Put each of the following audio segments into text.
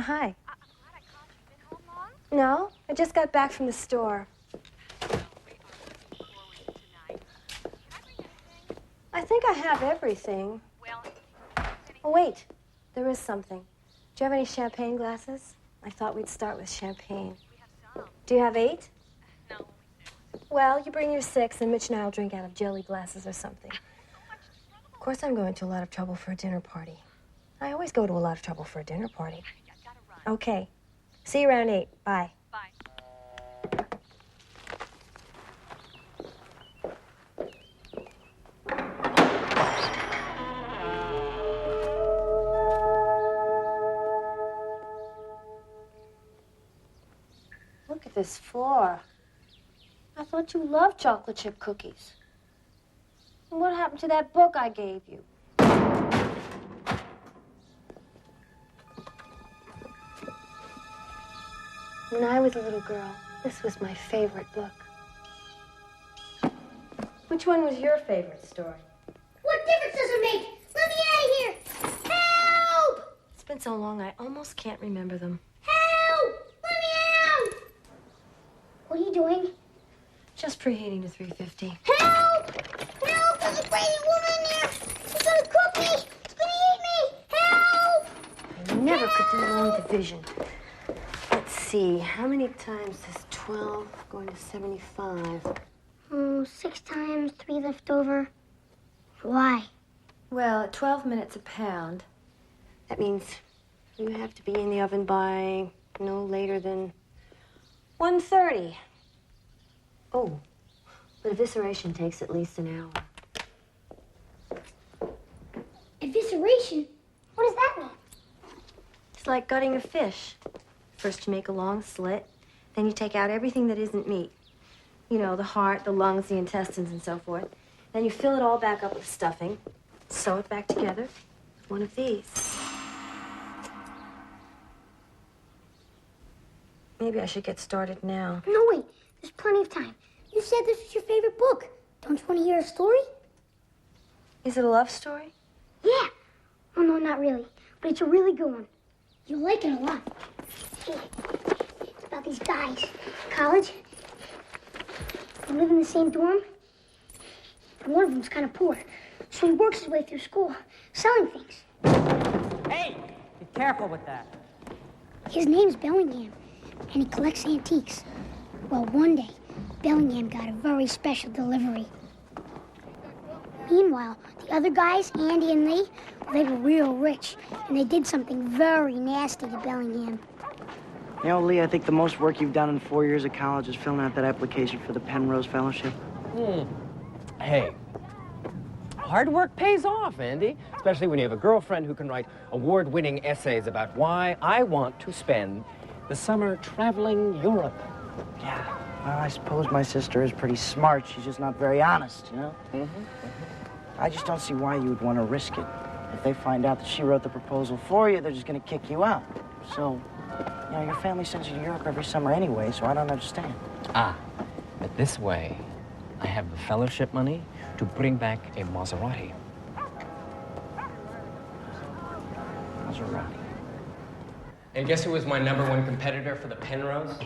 hi. I'm glad I called you. Been home long? No, I just got back from the store. I think I have everything. Well, Oh, wait. There is something. Do you have any champagne glasses? I thought we'd start with champagne. we have some. Do you have 8? No, only 6. Well, you bring your 6, and Mitch and I will drink out of jelly glasses or something. Of course, I'm going to a lot of trouble for a dinner party. I always go to a lot of trouble for a dinner party. I gotta run. Okay. See you around 8. Bye. Bye. Look at this floor. I thought you loved chocolate chip cookies. And what happened to that book I gave you? When I was a little girl, this was my favorite book. Which one was your favorite story? What difference does it make? Let me out of here! Help! It's been so long, I almost can't remember them. Help! Let me out! What are you doing? Just preheating to 350. Help! Help! There's a crazy woman in there! She's gonna cook me! She's gonna eat me! Help! I never could do long division. Let's see, how many times is 12 going to 75? 6 times 3 left over. Why? Well, at 12 minutes a pound, that means you have to be in the oven by no later than 1:30. Oh, but evisceration takes at least an hour. Evisceration? What does that mean? It's like gutting a fish. First you make a long slit, then you take out everything that isn't meat. You know, the heart, the lungs, the intestines, and so forth. Then you fill it all back up with stuffing, sew it back together with one of these. Maybe I should get started now. No, wait. There's plenty of time. You said this was your favorite book. Don't you want to hear a story? Is it a love story? Yeah. Oh, no, not really. But it's a really good one. You'll like it a lot. Hey, it's about these guys. College. They live in the same dorm. And one of them's kind of poor. So he works his way through school, selling things. Hey, be careful with that. His name's Bellingham, and he collects antiques. Well, one day, Bellingham got a very special delivery. Meanwhile, the other guys, Andy and Lee, they were real rich, and they did something very nasty to Bellingham. You know, Lee, I think the most work you've done in 4 years of college is filling out that application for the Penrose Fellowship. Hey, hard work pays off, Andy. Especially when you have a girlfriend who can write award-winning essays about why I want to spend the summer traveling Europe. Yeah, well, I suppose my sister is pretty smart. She's just not very honest, you know? I just don't see why you would want to risk it. If they find out that she wrote the proposal for you, they're just going to kick you out. So, you know, your family sends you to Europe every summer anyway, so I don't understand. But this way, I have the fellowship money to bring back a Maserati. Maserati. And guess who was my #1 competitor for the Penrose?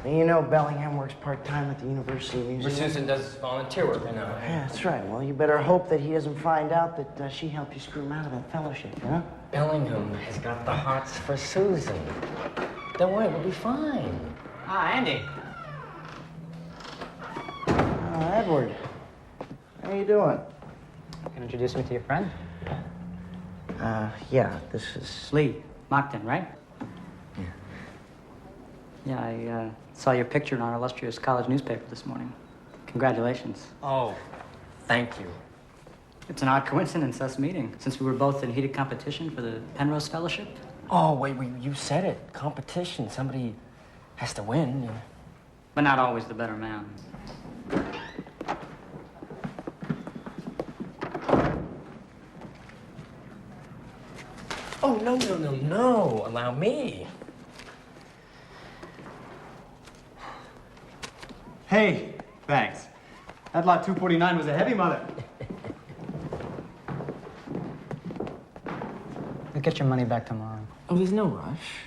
And you know Bellingham works part-time at the University Museum. Where Susan does volunteer work, I know. Yeah, that's right. Well, you better hope that he doesn't find out that she helped you screw him out of that fellowship, you know? Bellingham has got the hots for Susan. Don't worry, we'll be fine. Andy. Edward. How you doing? Can you introduce me to your friend? Yeah, this is... Lee Mockton, right? Yeah, I saw your picture in our illustrious college newspaper this morning. Congratulations. Oh, thank you. It's an odd coincidence, us meeting, since we were both in heated competition for the Penrose Fellowship. Oh, wait, you said it. Competition. Somebody has to win. But not always the better man. Oh, no. Allow me. Hey, thanks. That lot 249 was a heavy mother. You'll get your money back tomorrow. Oh, there's no rush.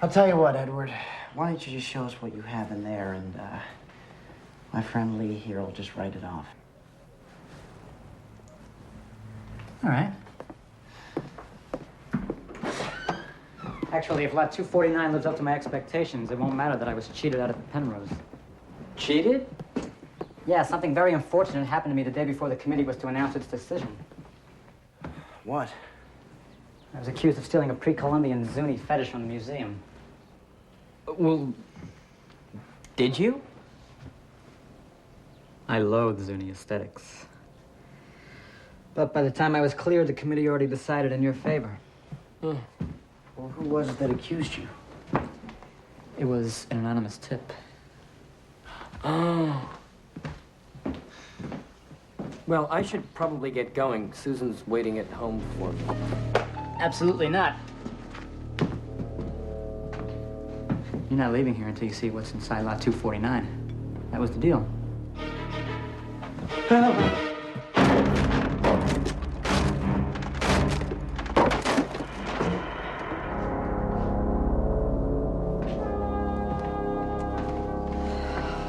I'll tell you what, Edward. Why don't you just show us what you have in there, and my friend Lee here will just write it off. All right. Actually, if lot 249 lives up to my expectations, it won't matter that I was cheated out of the Penrose. Cheated? Yeah, something very unfortunate happened to me the day before the committee was to announce its decision. What? I was accused of stealing a pre-Columbian Zuni fetish from the museum. Well, did you? I loathe Zuni aesthetics. But by the time I was cleared, the committee already decided in your favor. Well, who was it that accused you? It was an anonymous tip. Oh. Well, I should probably get going. Susan's waiting at home for me. Absolutely not. You're not leaving here until you see what's inside lot 249. That was the deal.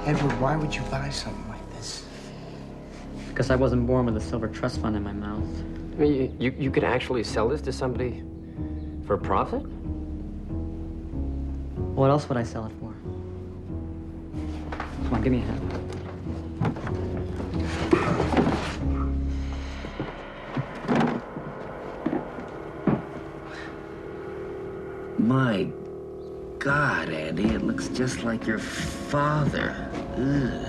Edward, why would you buy something like this? Because I wasn't born with a silver trust fund in my mouth. I mean, you could actually sell this to somebody for profit? What else would I sell it for? Come on, give me a hand. My God, Andy, it looks just like your father. Ugh.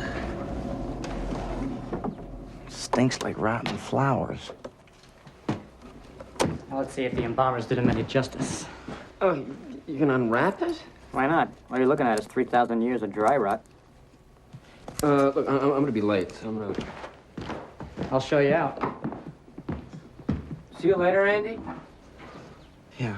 Stinks like rotten flowers. Now let's see if the embalmers did him any justice. Oh, you can unwrap it? Why not? All you're looking at is 3,000 years of dry rot. Look, I'm gonna be late. So I'll show you out. See you later, Andy. Yeah.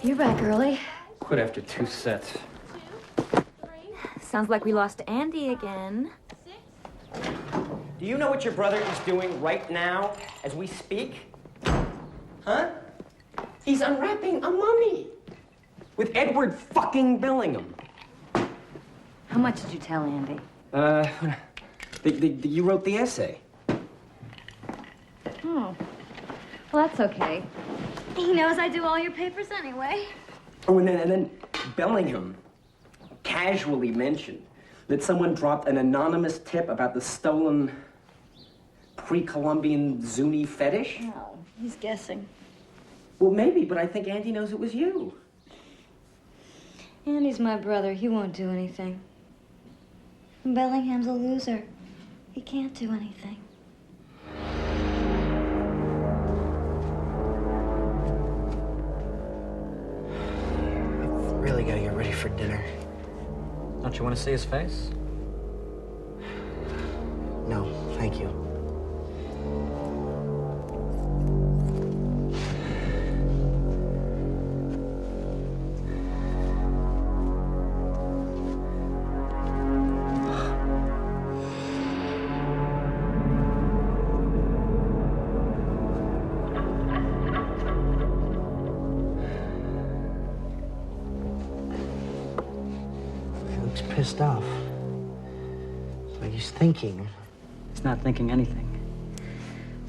You're back early. Quit after 2 sets. Sounds like we lost Andy again. Do you know what your brother is doing right now as we speak? Huh? He's unwrapping a mummy with Edward fucking Bellingham. How much did you tell Andy? You wrote the essay. Oh. Well, that's okay. He knows I do all your papers anyway. Oh, and then Bellingham casually mentioned that someone dropped an anonymous tip about the stolen pre-Columbian Zuni fetish. No, he's guessing. Well, maybe, but I think Andy knows it was you. Andy's my brother. He won't do anything. Bellingham's a loser. He can't do anything. Really gotta get ready for dinner. Don't you want to see his face? No, thank you. Pissed off. It's like he's thinking. He's not thinking anything.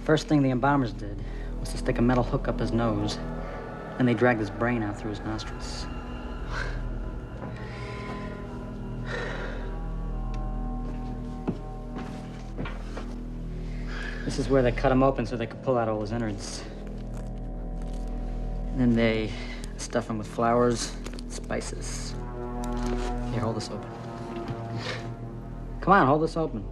First thing the embalmers did was to stick a metal hook up his nose, and they dragged his brain out through his nostrils. This is where they cut him open so they could pull out all his innards. And then they stuff him with flowers, spices. Here, hold this open. Come on, hold this open.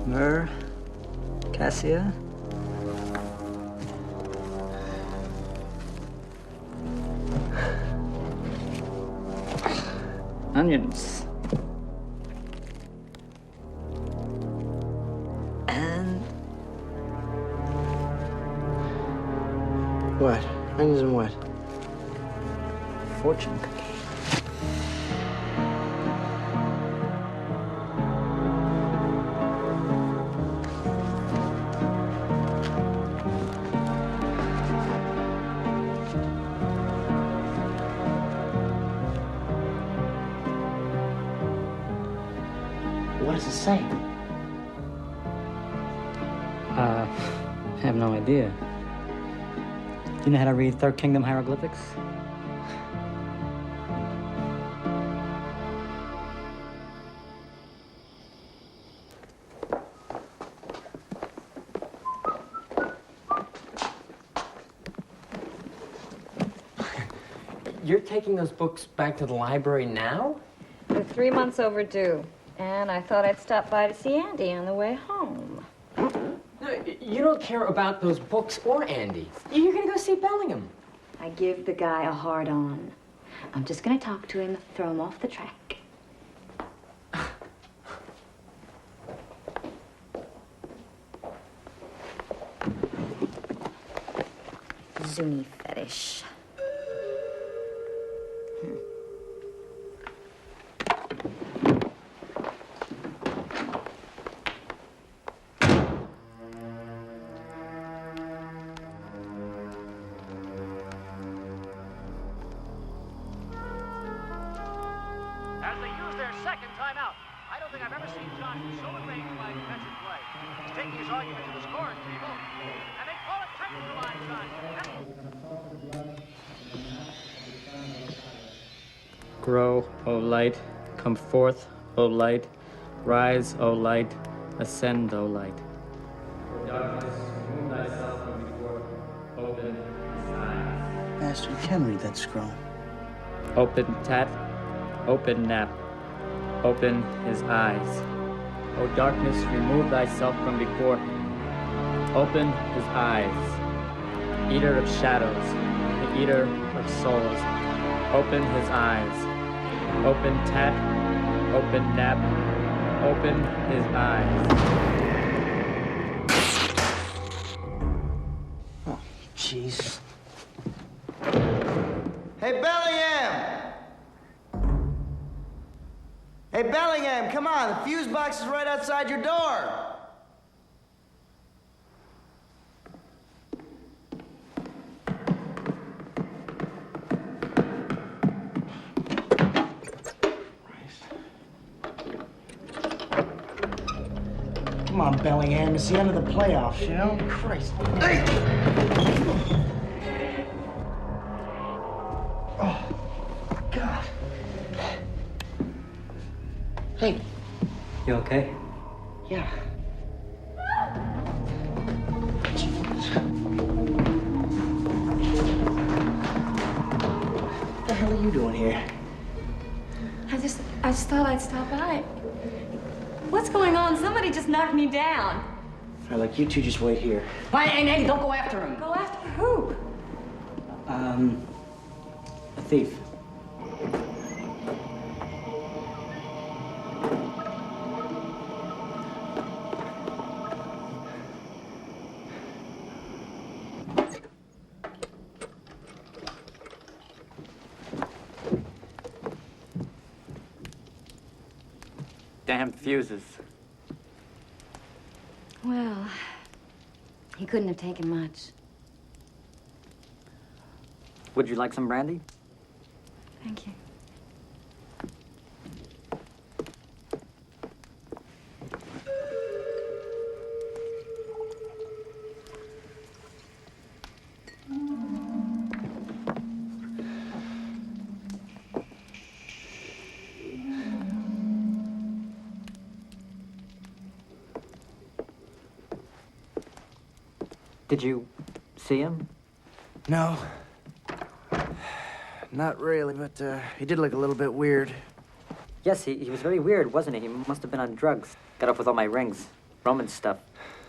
Myrrh, cassia, Onions. And... What? Onions and what? Fortune cookie. What does it say? I have no idea. You know how to read Third Kingdom hieroglyphics? You're taking those books back to the library now? They're 3 months overdue. And I thought I'd stop by to see Andy on the way home. No, you don't care about those books or Andy. You're gonna go see Bellingham. I give the guy a hard-on. I'm just gonna talk to him, throw him off the track. Zuni fetish. Grow, O light, come forth, O light, rise, O light, ascend, O light. Darkness, remove thyself from before, open his eyes. Master, you can read that scroll. Open tat, open nap, open his eyes. O darkness, remove thyself from before, open his eyes. Eater of shadows, the eater of souls, open his eyes. Open tat, open nap, open his eyes. Oh, jeez. Hey, Bellingham! Hey, Bellingham, come on. The fuse box is right outside your door. Come on, Bellingham. It's the end of the playoffs, you know? Christ. Hey! Oh, God. Hey. You okay? Yeah. What the hell are you doing here? I just thought I'd stop by. What's going on? Somebody just knocked me down. All right, look, you two just wait here. Hey, don't go after him. Go after who? A thief. Damn fuses. Well, he couldn't have taken much. Would you like some brandy? Thank you. Did you see him? No. Not really, but he did look a little bit weird. Yes, he was very weird, wasn't he? He must have been on drugs. Got off with all my rings. Roman stuff.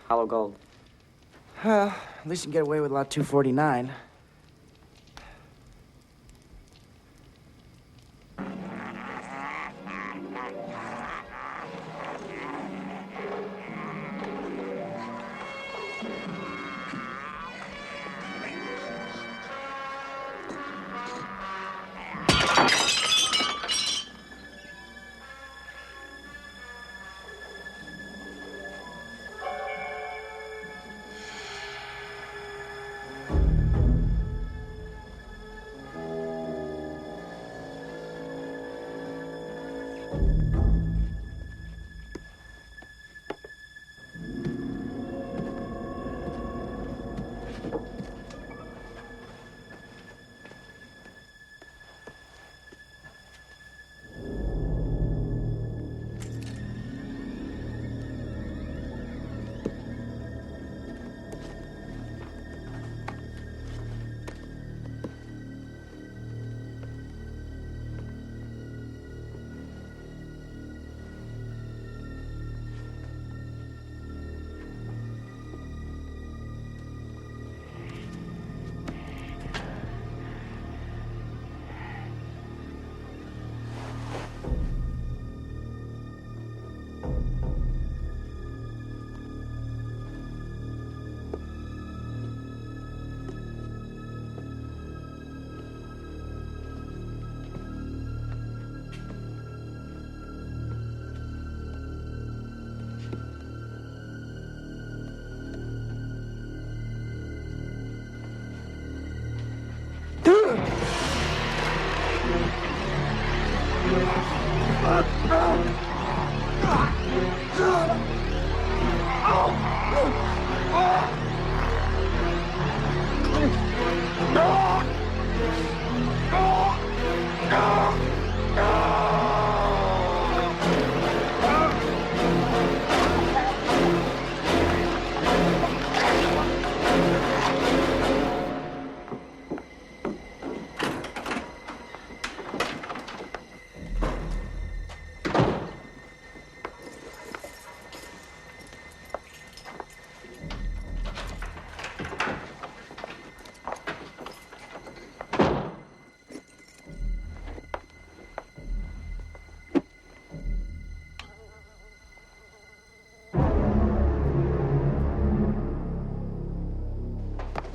Hollow gold. Well, at least you can get away with lot 249.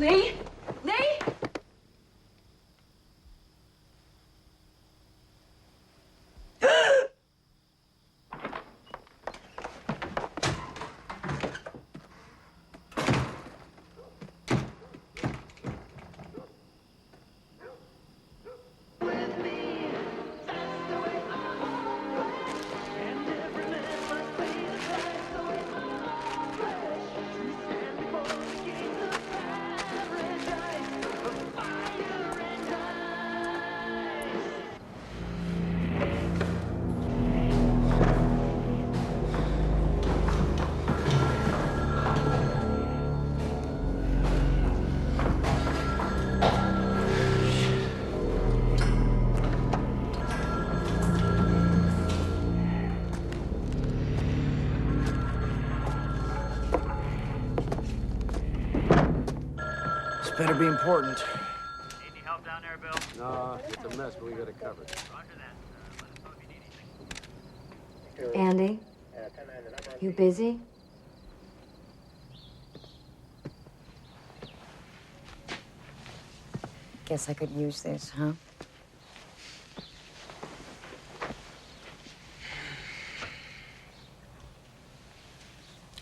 Lee? Lee? Better be important. Need any help down there, Bill? No, it's a mess, but we got it covered. Roger that. Let us know if you need anything. Andy, you busy? Guess I could use this, huh?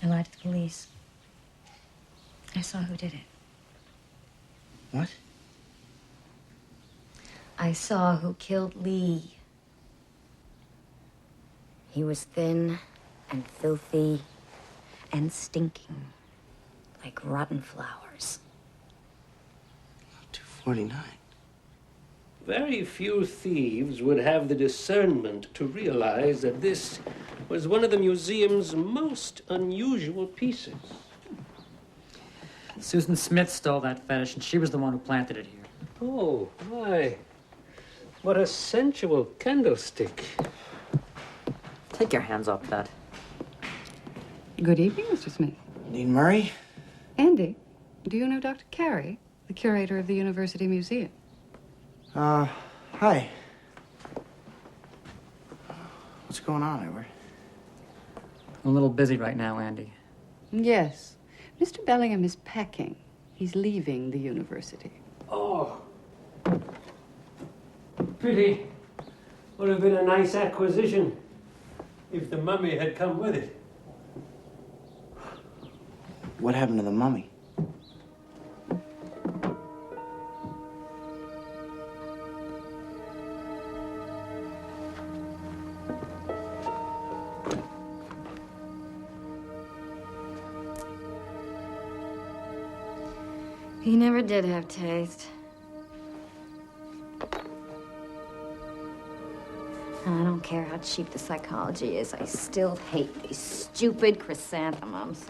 I lied to the police. I saw who did it. What? I saw who killed Lee. He was thin and filthy and stinking like rotten flowers. 249. Very few thieves would have the discernment to realize that this was one of the museum's most unusual pieces. Susan Smith stole that fetish, and she was the one who planted it here. Oh, my. What a sensual candlestick. Take your hands off that. Good evening, Mr. Smith. Dean Murray? Andy, do you know Dr. Carey, the curator of the University Museum? Hi. What's going on, Edward? I'm a little busy right now, Andy. Yes. Mr. Bellingham is packing. He's leaving the university. Oh. Pity. Would have been a nice acquisition if the mummy had come with it. What happened to the mummy? He never did have taste. And I don't care how cheap the psychology is, I still hate these stupid chrysanthemums.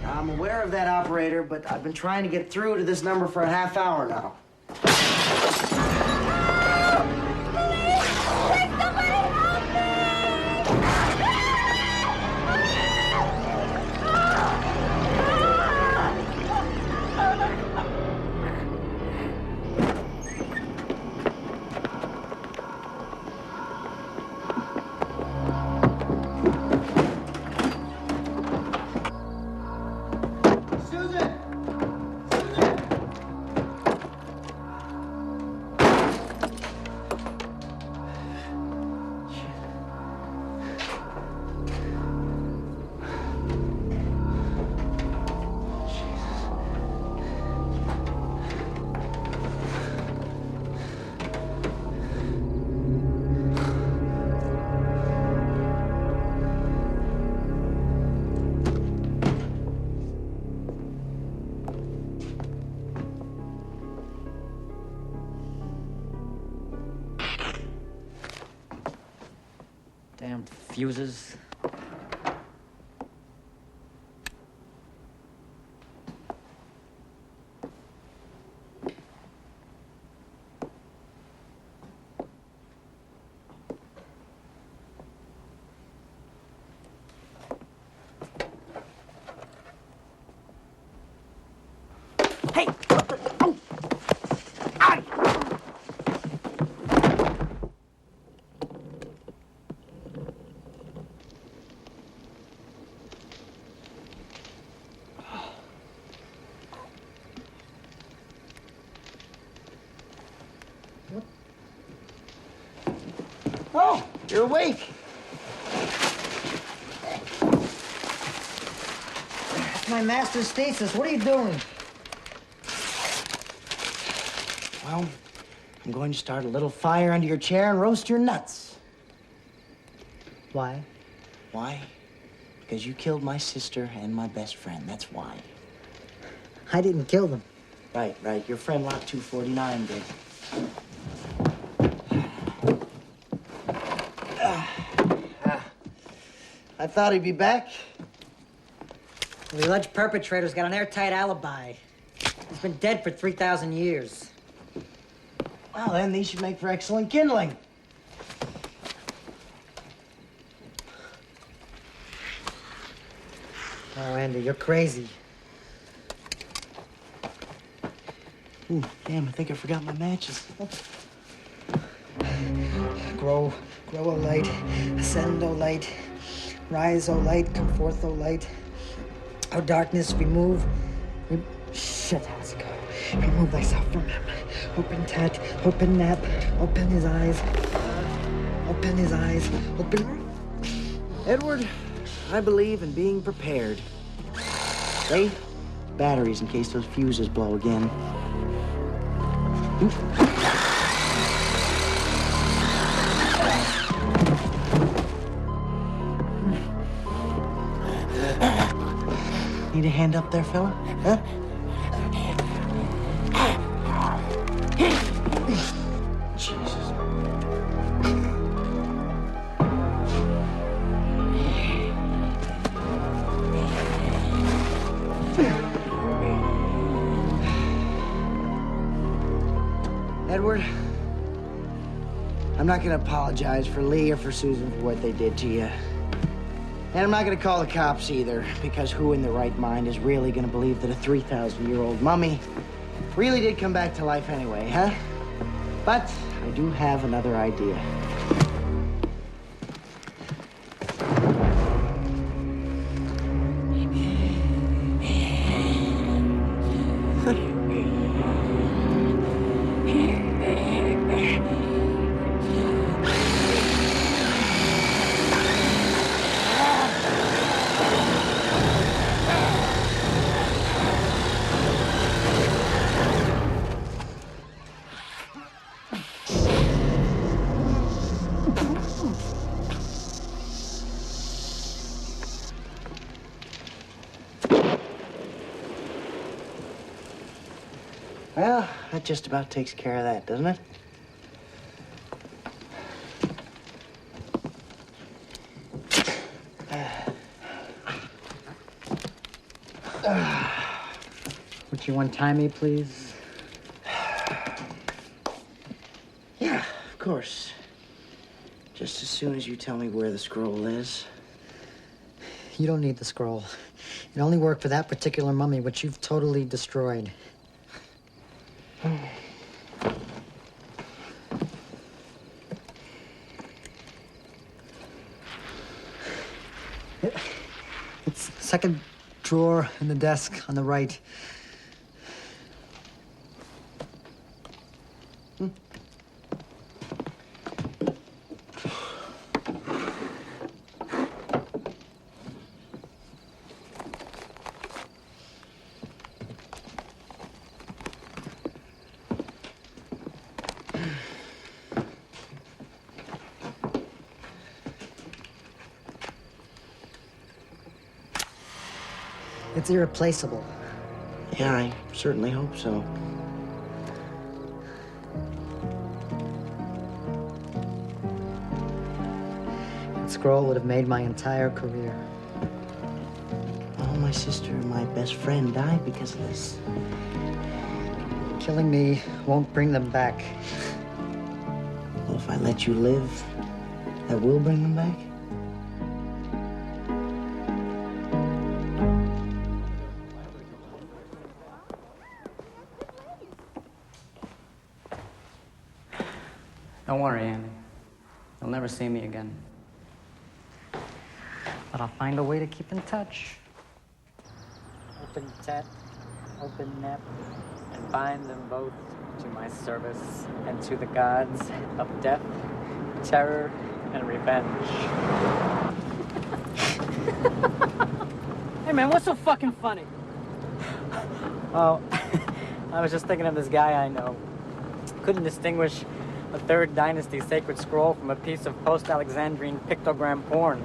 I'm aware of that, operator, but I've been trying to get through to this number for a half hour now. Damn fuses. Hey! Oh! Ow! Oh, you're awake. That's my master's thesis. What are you doing? Well, I'm going to start a little fire under your chair and roast your nuts. Why? Why? Because you killed my sister and my best friend. That's why. I didn't kill them. Right. Your friend Lot 249 did. I thought he'd be back. The alleged perpetrator's got an airtight alibi. He's been dead for 3,000 years. Well, then these should make for excellent kindling. Oh, Andy, you're crazy. Ooh, damn, I think I forgot my matches. Grow, O light, ascend, O light, rise, O light, come forth, O light. O darkness, remove. Shit, how's it go? Remove thyself from him. Open Tat, open Nap, open his eyes. Open his eyes, open. Edward, I believe in being prepared. Ray, batteries in case those fuses blow again. Need a hand up there, fella? Huh? Jesus. Edward, I'm not gonna apologize for Lee or for Susan for what they did to you. And I'm not gonna call the cops either, because who in their right mind is really gonna believe that a 3,000-year-old mummy really did come back to life anyway, huh? But I do have another idea. Well, that just about takes care of that, doesn't it? Would you untie me, please? Yeah, of course. Just as soon as you tell me where the scroll is. You don't need the scroll. It only worked for that particular mummy, which you've totally destroyed. It's the second drawer in the desk on the right. It's irreplaceable. Yeah, I certainly hope so. That scroll would have made my entire career. Oh, my sister and my best friend died because of this. Killing me won't bring them back. Well, if I let you live, that will bring them back? Don't worry, Andy. You'll never see me again. But I'll find a way to keep in touch. Open tet, open nap, and bind them both to my service and to the gods of death, terror, and revenge. Hey man, what's so fucking funny? Oh, I was just thinking of this guy I know. Couldn't distinguish a 3rd Dynasty sacred scroll from a piece of post-Alexandrine pictogram porn.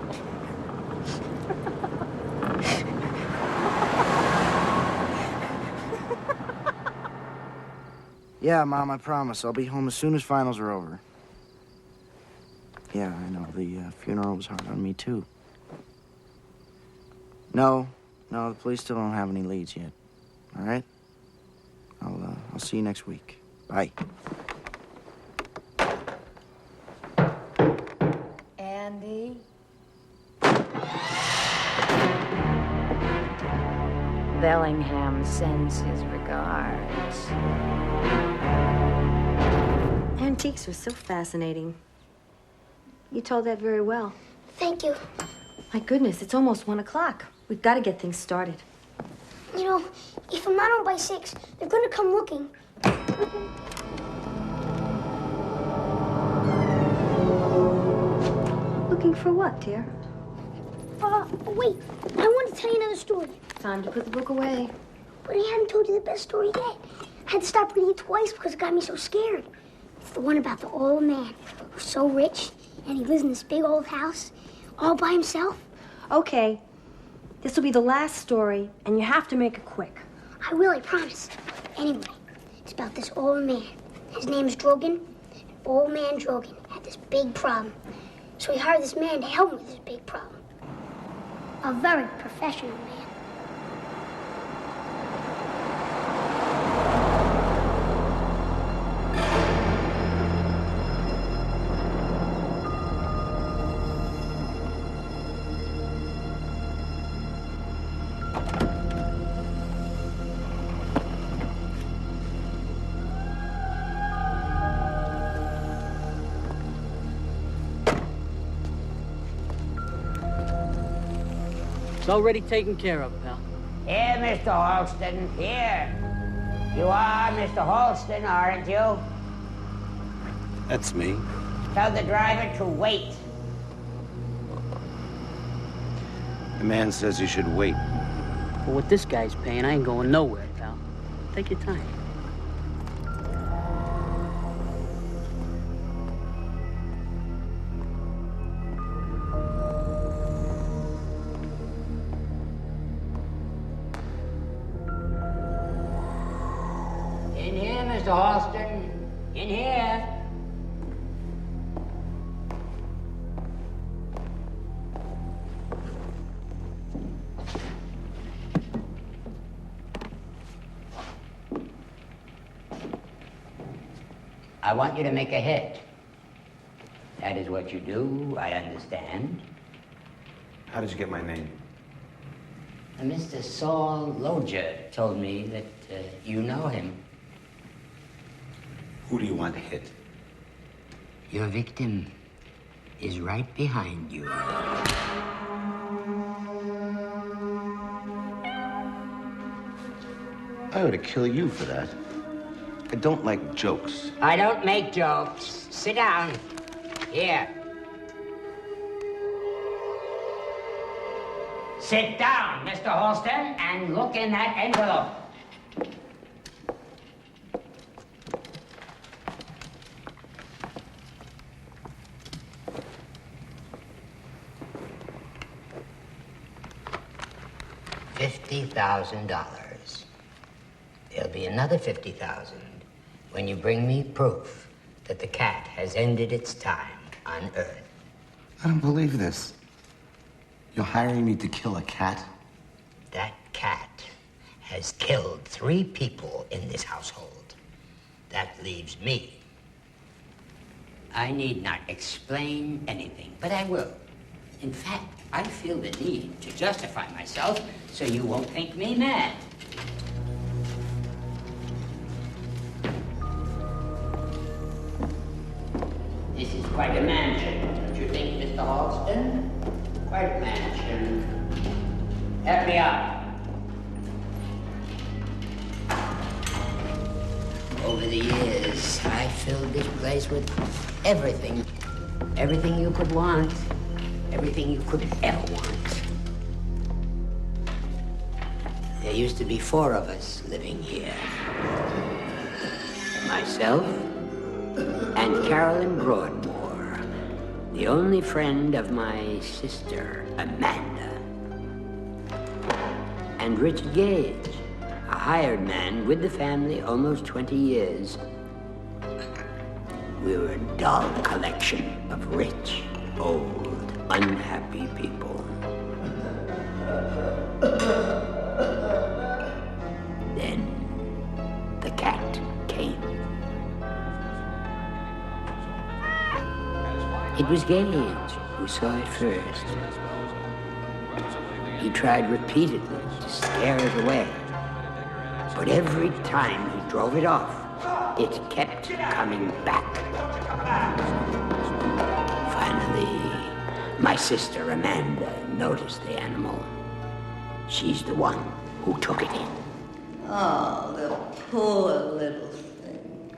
Yeah, Mom, I promise. I'll be home as soon as finals are over. Yeah, I know. The funeral was hard on me, too. No, the police still don't have any leads yet. All right? I'll see you next week. Bye. Andy? Bellingham sends his regards. Antiques are so fascinating. You told that very well. Thank you. My goodness, it's almost 1 o'clock. We've got to get things started. You know, if I'm not home by 6, they're gonna come looking. Looking for what, dear? Wait. I want to tell you another story. Time to put the book away. But I haven't told you the best story yet. I had to stop reading it twice because it got me so scared. It's the one about the old man who's so rich, and he lives in this big old house all by himself. Okay. This will be the last story, and you have to make it quick. I will, I promise. Anyway, it's about this old man. His name's Drogan. Old man Drogan had this big problem. So he hired this man to help him with this big problem. A very professional man. It's already taken care of, pal. Here, Mr. Halston, here. You are Mr. Halston, aren't you? That's me. Tell the driver to wait. The man says you should wait. For what this guy's paying, I ain't going nowhere, pal. Take your time. In here, Mr. Halston. In here. I want you to make a hit. That is what you do, I understand. How did you get my name? Mr. Saul Loger told me that you know him. Who do you want to hit? Your victim is right behind you. I ought to kill you for that. I don't like jokes. I don't make jokes. Sit down. Here. Sit down, Mr. Halston, and look in that envelope. $50,000. There'll be another $50,000 when you bring me proof that the cat has ended its time on Earth. I don't believe this. You're hiring me to kill a cat? That cat has killed 3 people in this household. That leaves me. I need not explain anything, but I will. In fact, I feel the need to justify myself so you won't think me mad. Quite a mansion, don't you think, Mr. Halston? Quite a mansion. Help me out. Over the years, I filled this place with everything. Everything you could want. Everything you could ever want. There used to be 4 of us living here. Myself and Carolyn Broadmoor, the only friend of my sister, Amanda. And Richard Gage, a hired man with the family almost 20 years. We were a dull collection of rich, old, unhappy people. Then the cat came. It was Gage who saw it first. He tried repeatedly to scare it away. But every time he drove it off, it kept coming back. Finally, my sister Amanda noticed the animal. She's the one who took it in. Oh, the poor little thing.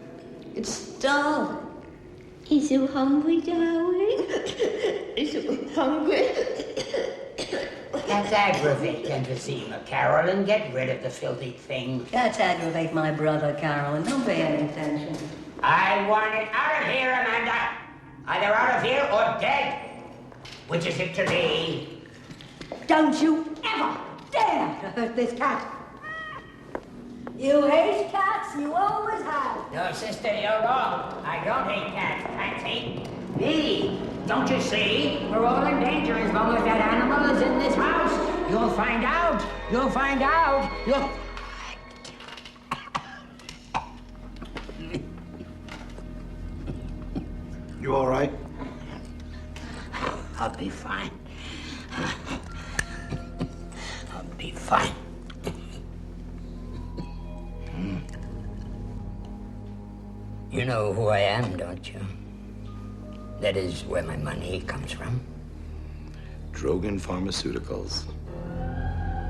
It's starving. Is you hungry, darling? Is you hungry? That's aggravating to see, Carolyn. Get rid of the filthy thing. That's aggravate my brother, Carolyn. Don't pay any attention. I want it out of here, Amanda. Either out of here or dead. Which is it to be? Don't you ever dare to hurt this cat. You hate cats, you always have. No, sister, you're wrong. I don't hate cats. Cats hate me. Don't you see? We're all in danger as long as that animal is in this house. You'll find out. You'll find out. You'll... You all right? I'll be fine. I'll be fine. You know who I am, don't you? That is where my money comes from. Drogan Pharmaceuticals.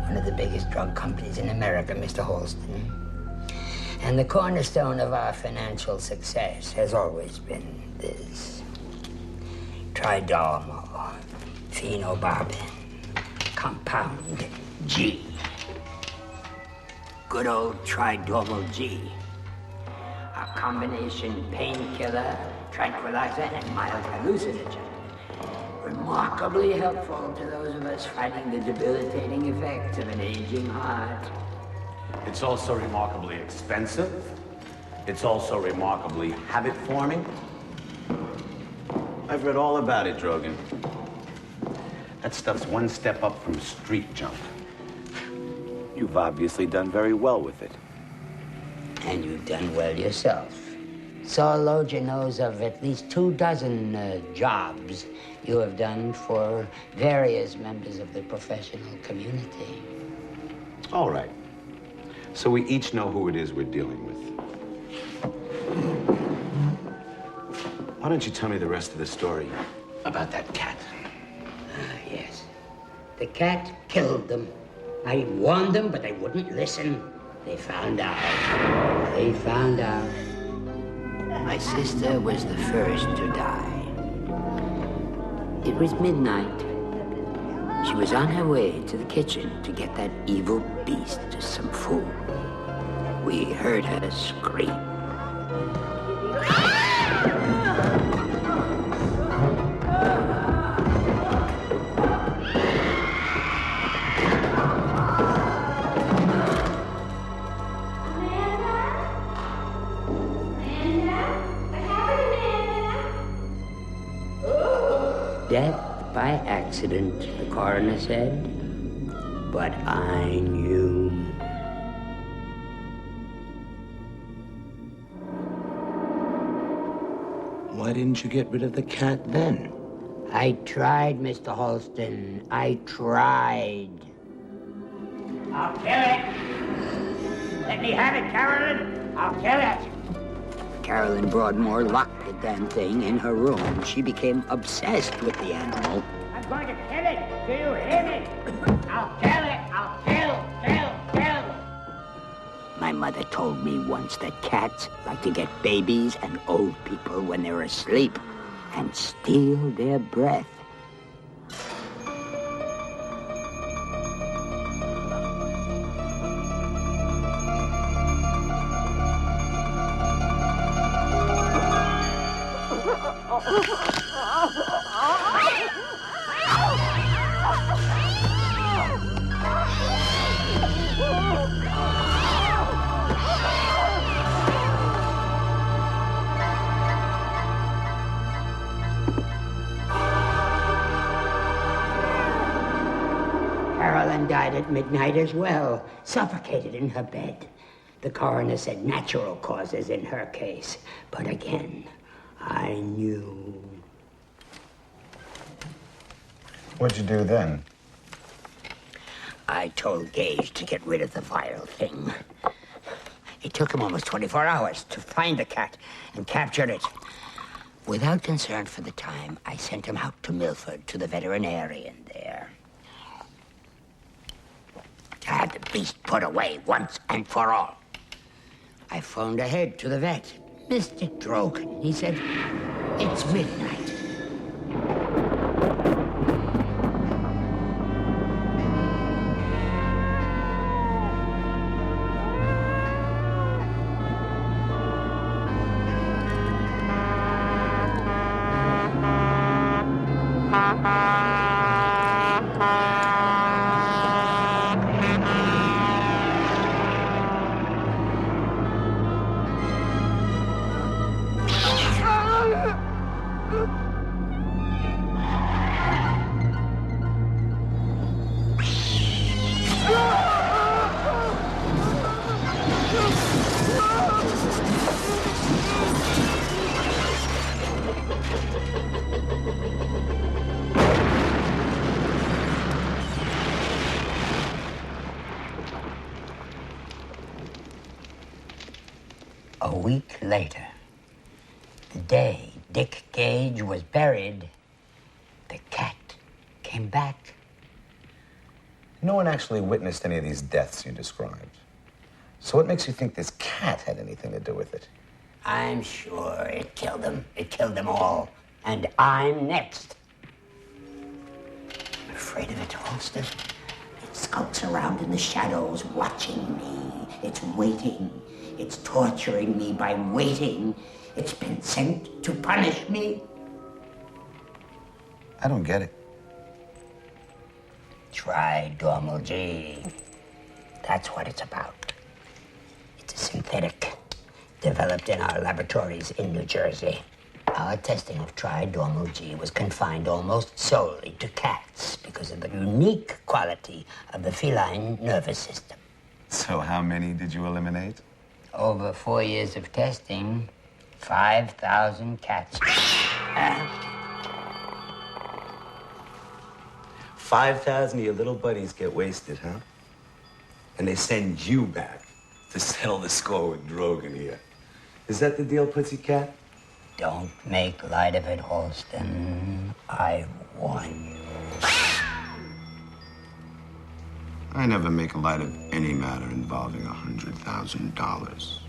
One of the biggest drug companies in America, Mr. Halston. And the cornerstone of our financial success has always been this. Tridomal, phenobarbital, compound G. Good old Tridomal G. A combination painkiller, tranquilizer, and mild hallucinogen. Remarkably helpful to those of us fighting the debilitating effects of an aging heart. It's also remarkably expensive. It's also remarkably habit-forming. I've read all about it, Drogan. That stuff's one step up from street junk. You've obviously done very well with it. And you've done well yourself. Saw Loja knows of at least 24 jobs you have done for various members of the professional community. All right. So we each know who it is we're dealing with. Why don't you tell me the rest of the story about that cat? Yes. The cat killed them. I warned them, but they wouldn't listen. They found out. They found out. My sister was the first to die. It was midnight. She was on her way to the kitchen to get that evil beast some food. We heard her scream. Death by accident, the coroner said. But I knew. Why didn't you get rid of the cat then? I tried, Mr. Halston. I tried. I'll kill it. Let me have it, Carolyn. I'll kill it. Carolyn Broadmoor locked the damn thing in her room. She became obsessed with the animal. I'm going to kill it. Do you hear me? I'll kill it. I'll kill. My mother told me once that cats like to get babies and old people when they're asleep and steal their breath. Carolyn died at midnight as well, suffocated in her bed. The coroner said natural causes in her case. But again, I knew. What'd you do then? I told Gage to get rid of the vile thing. It took him almost 24 hours to find the cat and capture it. Without concern for the time, I sent him out to Milford, to the veterinarian there. To have the beast put away once and for all. I phoned ahead to the vet. Mr. Drogan, he said, it's midnight. A week later, the day Dick Gage was buried, the cat came back. No one actually witnessed any of these deaths you described. So what makes you think this cat had anything to do with it? I'm sure it killed them. It killed them all. And I'm next. I'm afraid of it, Holston. It skulks around in the shadows, watching me. It's waiting. It's torturing me by waiting. It's been sent to punish me. I don't get it. Tridomal G. That's what it's about. It's a synthetic developed in our laboratories in New Jersey. Our testing of Tridomal G was confined almost solely to cats because of the unique quality of the feline nervous system. So how many did you eliminate? Over 4 years of testing, 5,000 cats. 5,000 of your little buddies get wasted, huh? And they send you back to settle the score with Drogan here. Is that the deal, Pussycat? Don't make light of it, Holston. I warn you. I never make light of any matter involving $100,000.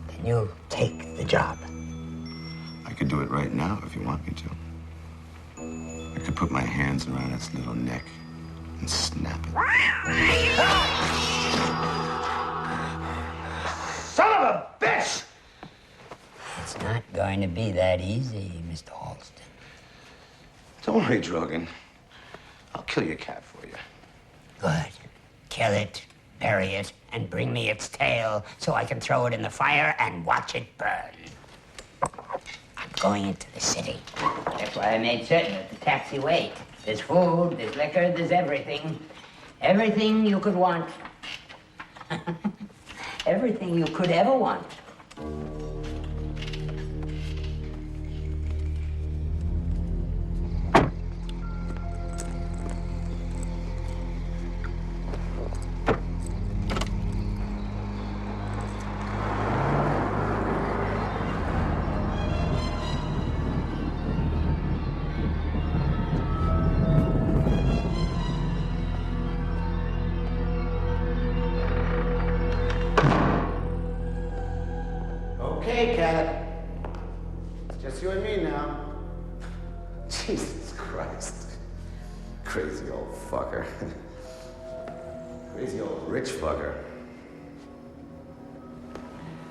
Then you'll take the job. I could do it right now if you want me to. I could put my hands around its little neck and snap it. Son of a bitch! It's not going to be that easy, Mr. Halston. Don't worry, Drogan. I'll kill your cat for you. Good. Kill it, bury it, and bring me its tail so I can throw it in the fire and watch it burn. I'm going into the city. That's why I made certain that the taxi wait. There's food, there's liquor, there's everything. Everything you could want. Everything you could ever want. Okay, Cat. It's just you and me now. Jesus Christ. Crazy old fucker. Crazy old rich fucker.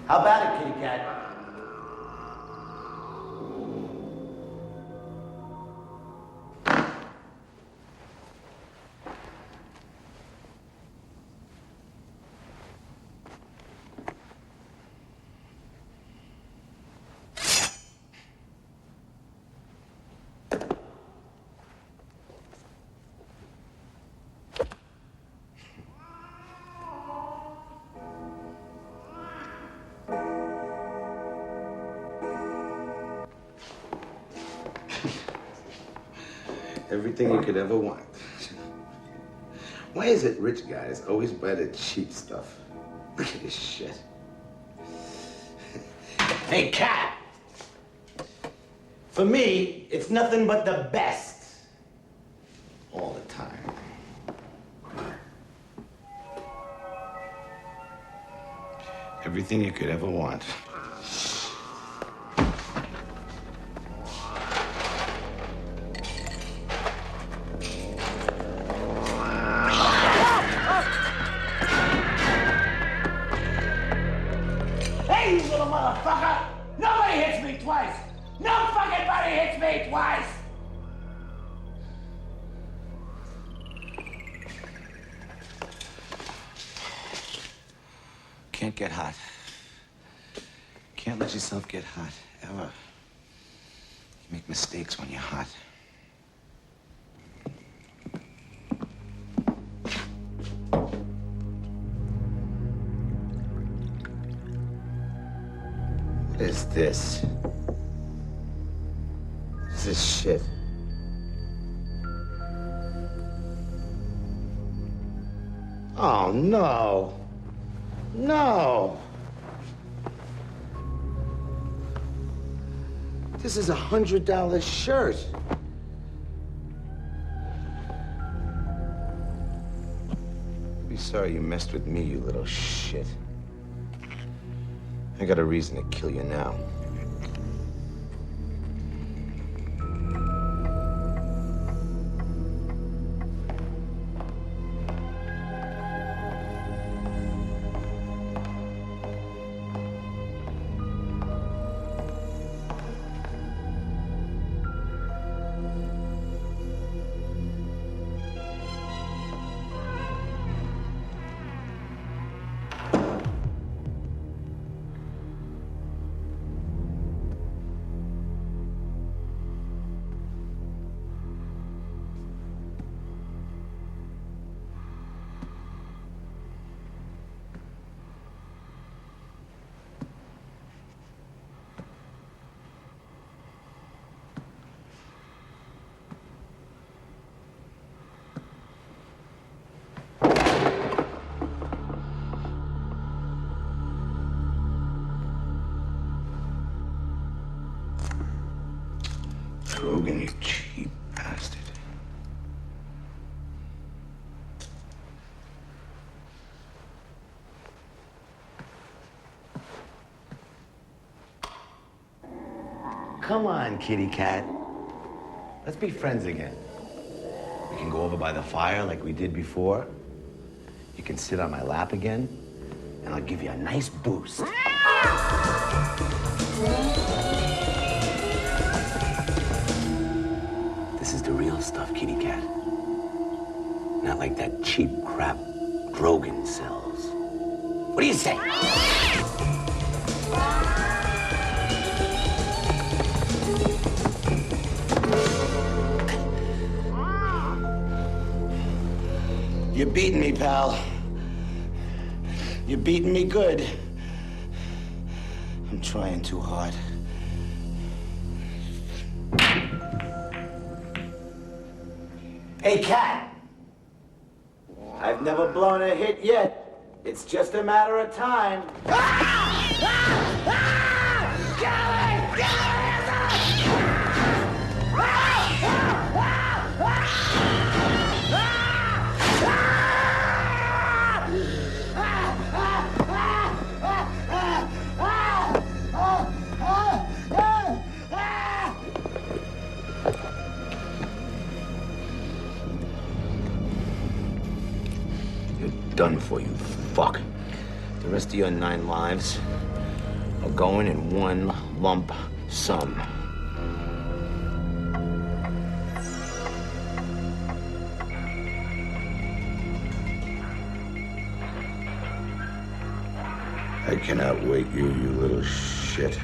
How about it, kitty cat? Everything you could ever want. Why is it rich guys always buy the cheap stuff? Look at this shit. Hey, Cat! For me, it's nothing but the best. All the time. Everything you could ever want. Hey, you little motherfucker! Nobody hits me twice! No fucking body hits me twice! Can't get hot. Can't let yourself get hot, ever. You make mistakes when you're hot. What is this? What is this shit? Oh, no. No. This is $100 shirt. Be sorry you messed with me, you little shit. I got a reason to kill you now. Rogan, you cheap bastard. Come on, kitty cat. Let's be friends again. We can go over by the fire like we did before. You can sit on my lap again, and I'll give you a nice boost. This is the real stuff, kitty cat. Not like that cheap crap Grogan sells. What do you say? You're beating me, pal. You're beating me good. I'm trying too hard. Hey, Cat. I've never blown a hit yet. It's just a matter of time. done for, you fuck. The rest of your 9 lives are going in one lump sum. I cannot wait you little shit.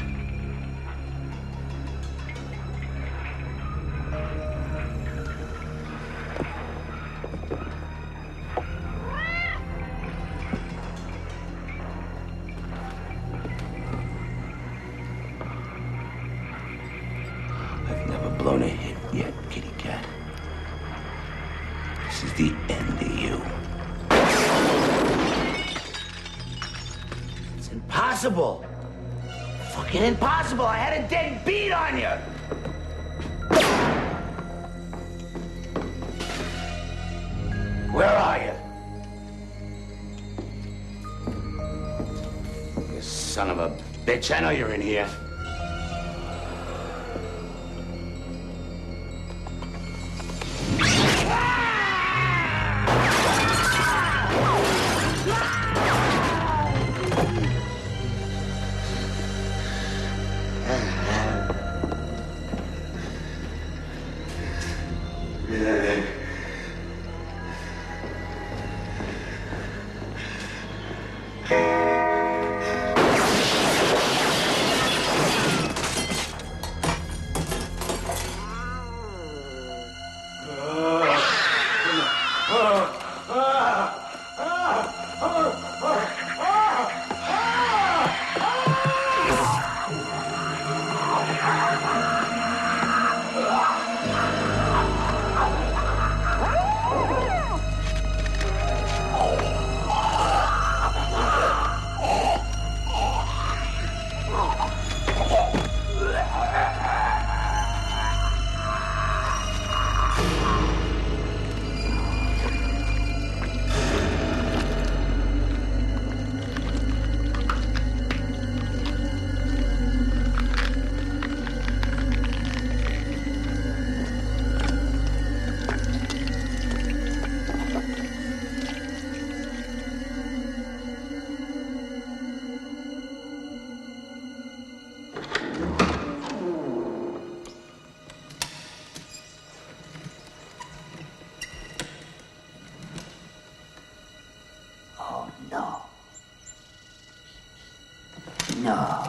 I've never blown a hit yet, kitty cat. This is the end of you. Impossible! Fucking impossible! I had a dead beat on you! Where are you? You son of a bitch, I know you're in here. No.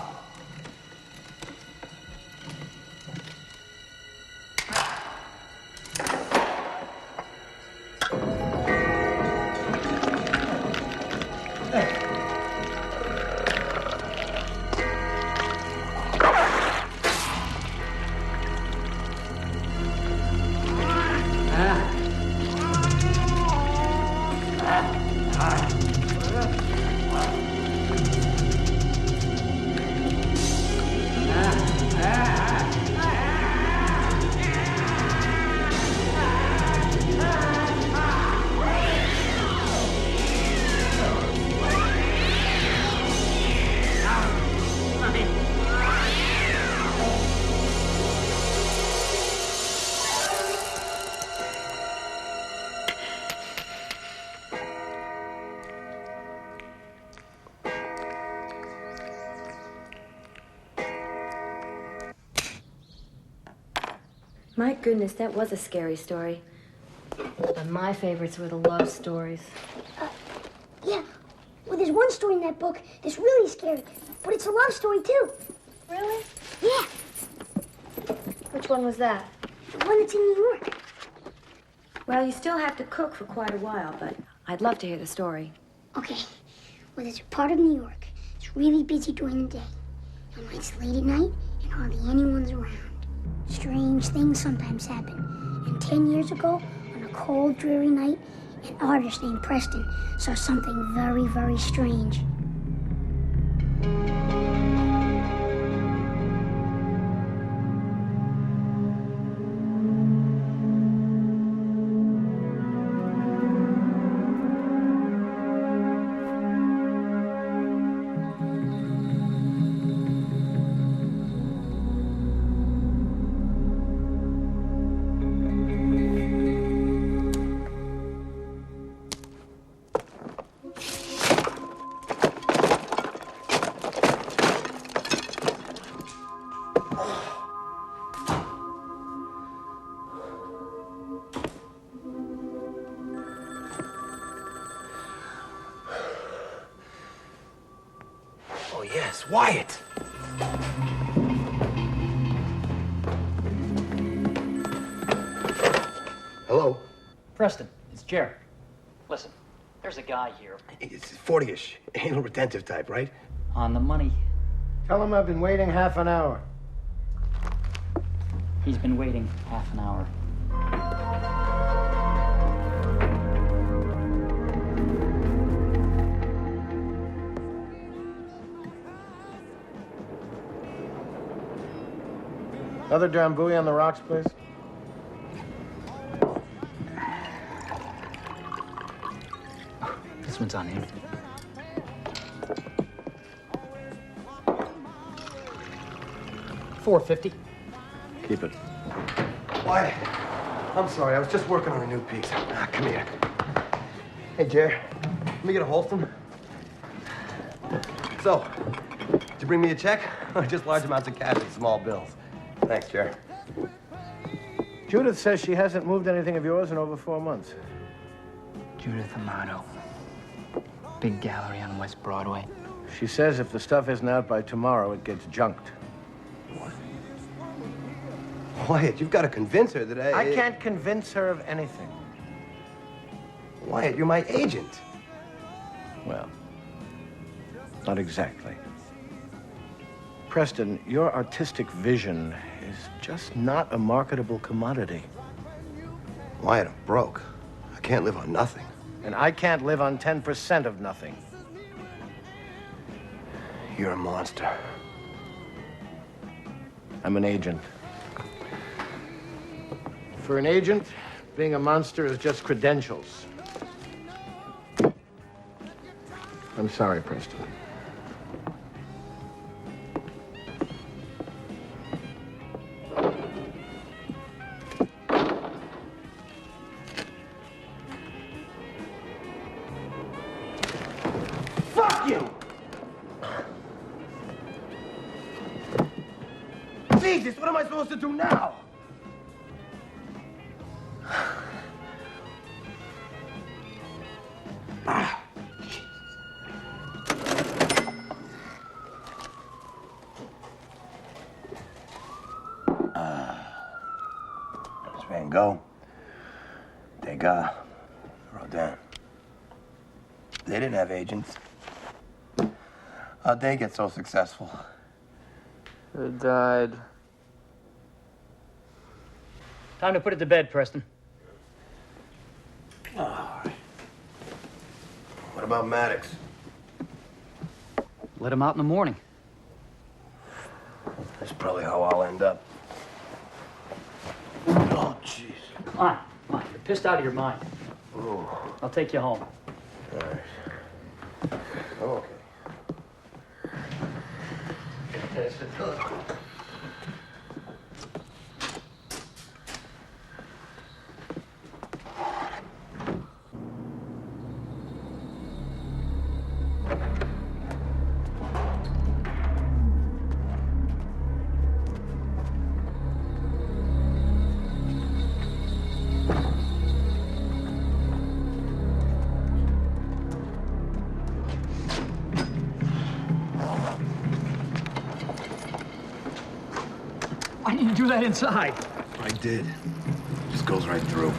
My goodness, that was a scary story. But my favorites were the love stories. Yeah. Well, there's one story in that book that's really scary, but it's a love story, too. Really? Yeah. Which one was that? The one that's in New York. Well, you still have to cook for quite a while, but I'd love to hear the story. Okay. Well, there's a part of New York that's really busy during the day. And when it's late at night and hardly anyone's around, strange things sometimes happen. And 10 years ago, on a cold, dreary night, an artist named Preston saw something very, very strange. Quiet! Hello? Preston, it's Jerry. Listen, there's a guy here. It's 40-ish. Anal retentive type, right? On the money. Tell him I've been waiting half an hour. He's been waiting half an hour. Another drambuie on the rocks, please. This one's on him. $4.50. Keep it. Why? I'm sorry, I was just working on a new piece. Come here. Hey, Jer, let me get a Holston. So, did you bring me a check? Or just large amounts of cash and small bills? Thanks, Jer. Judith says she hasn't moved anything of yours in over 4 months. Judith Amato. Big gallery on West Broadway. She says if the stuff isn't out by tomorrow, it gets junked. What? Wyatt, you've got to convince her that I can't convince her of anything. Wyatt, you're my agent. Well, not exactly. Preston, your artistic vision is just not a marketable commodity. Wyatt, I'm broke. I can't live on nothing. And I can't live on 10% of nothing. You're a monster. I'm an agent. For an agent, being a monster is just credentials. I'm sorry, Preston. Fuck you! Jesus, what am I supposed to do now? Van Gogh, Degas, Rodin. They didn't have agents. How'd they get so successful? They died. Time to put it to bed, Preston. All right. What about Maddox? Let him out in the morning. That's probably how I'll end up. Oh, jeez. Come on. You're pissed out of your mind. Ooh. I'll take you home. All right. Okay. Why didn't you do that inside? I did. Just goes right through.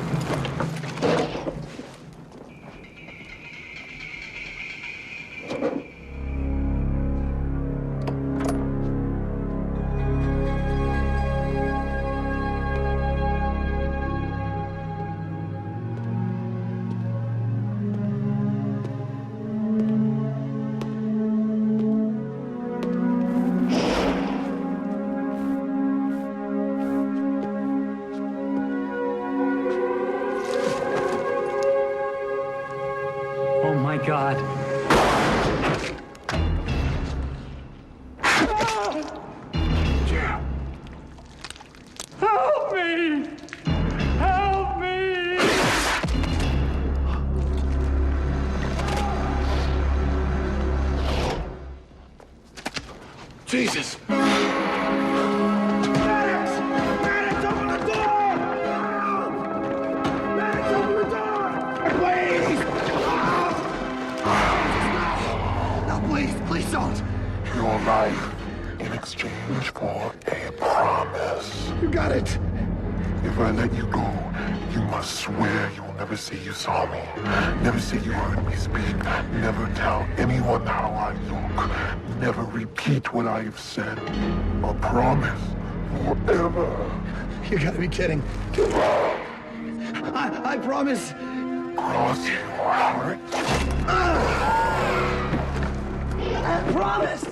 God. Help me! Help me! Jesus! Please don't! You're my got it. If I let you go, you must swear you will never say you saw me. Never say you heard me speak. Never tell anyone how I look. Never repeat what I have said. A promise forever. You gotta be kidding. I promise. Cross your heart. I promise.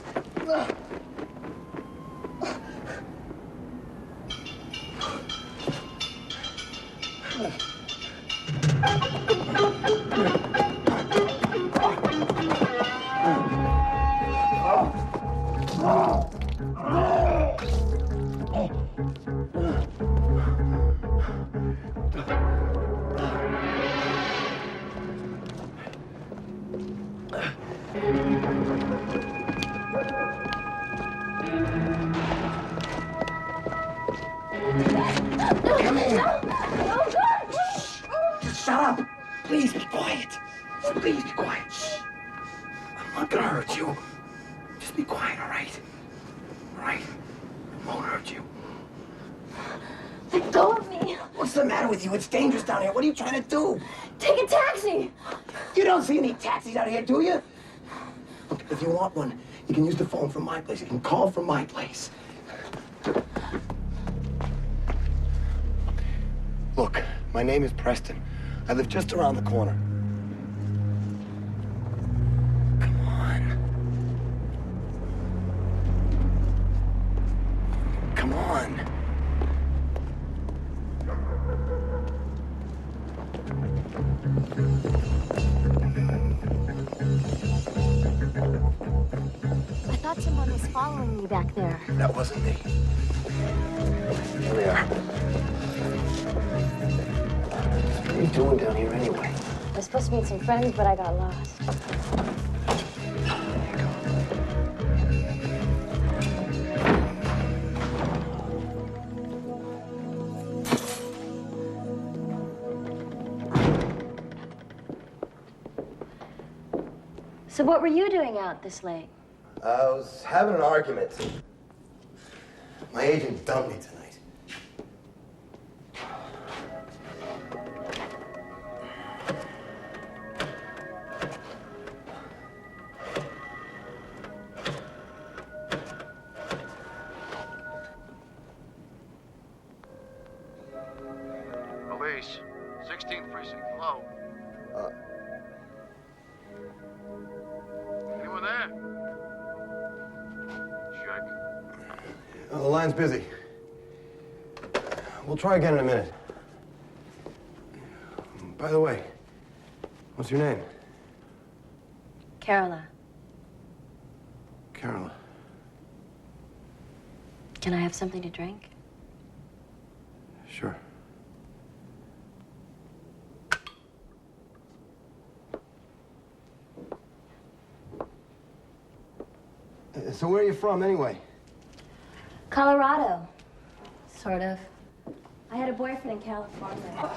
Come here. Shut up. Please be quiet. Please be quiet. Shh. I'm not gonna hurt you. Just be quiet, all right? All right? I won't hurt you. Let go of me. What's the matter with you? It's dangerous down here. What are you trying to do? Take a taxi. You don't see any taxis out here, do you? Look, if you want one, you can use the phone from my place. You can call from my place. Look, my name is Preston. I live just around the corner. Come on. Come on. I thought someone was following me back there. That wasn't me. Here we are. What are you doing down here anyway? I was supposed to meet some friends, but I got lost. So what were you doing out this late? I was having an argument. My agent dumped me tonight. Police, 16th precinct. Hello. Anyone there? Check. Oh, the line's busy. We'll try again in a minute. By the way, what's your name? Carola. Carola. Can I have something to drink? Sure. So where are you from, anyway? Colorado. Sort of. I had a boyfriend in California.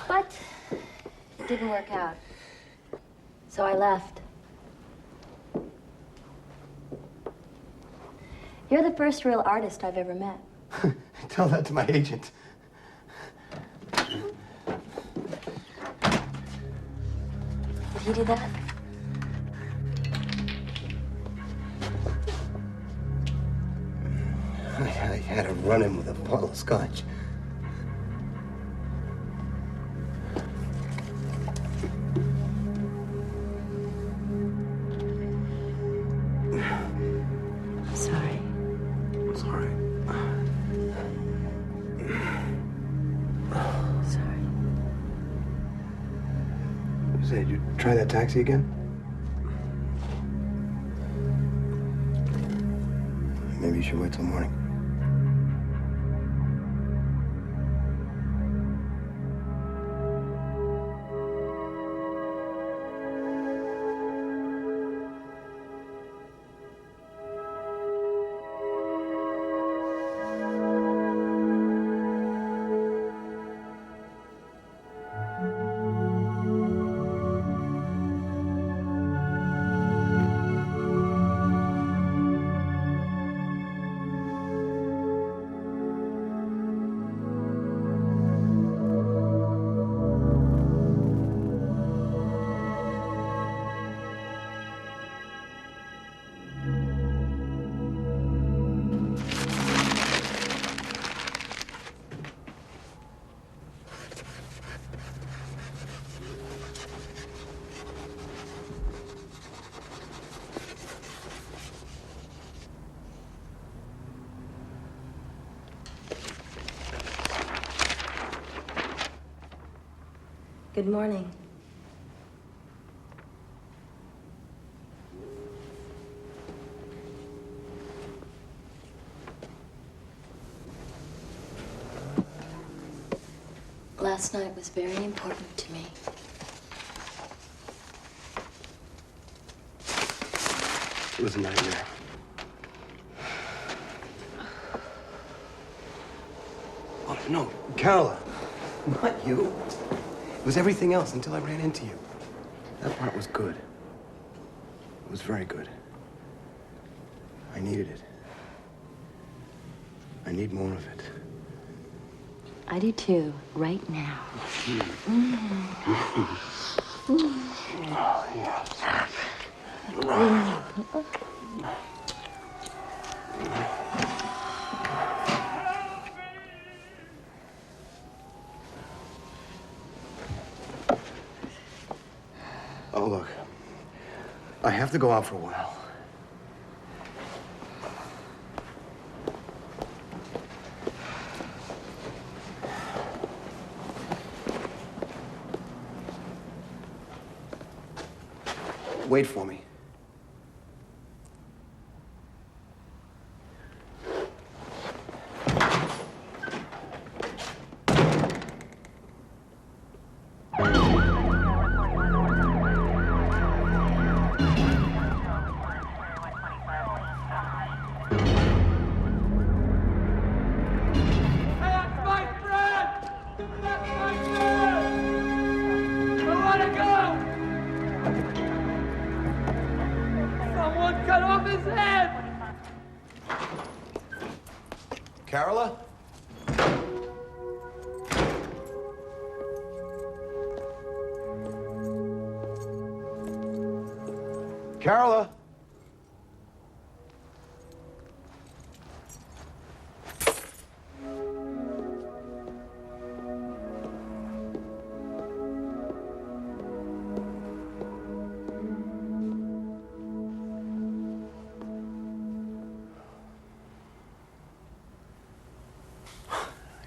But it didn't work out. So I left. You're the first real artist I've ever met. Tell that to my agent. Did he do that? I had to run him with a bottle of scotch. I'm sorry. It's all right. Sorry. Say, did you try that taxi again? Maybe you should wait till morning. Good morning. Last night was very important to me. It was a nightmare. Oh, no, Carola. Not you. It was everything else until I ran into you. That part was good. It was very good. I needed it. I need more of it. I do too, right now. Oh, yes. Oh, look. I have to go out for a while. Wait for me. Carola? Carola?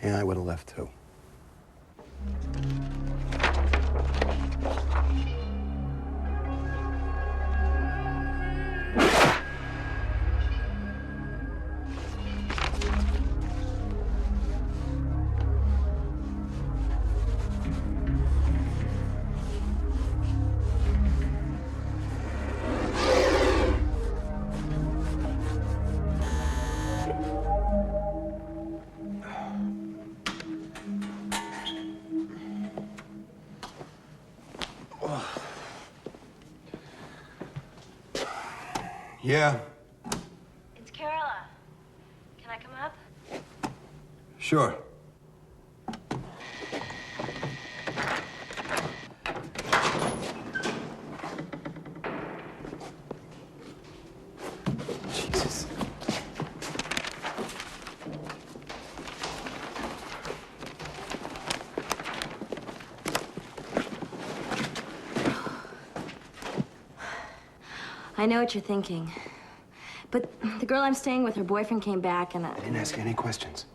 Yeah, I would have left too. Yeah, It's Carola. Can I come up? sure. Jesus. I know what you're thinking. But the girl I'm staying with, her boyfriend came back and I didn't ask you any questions.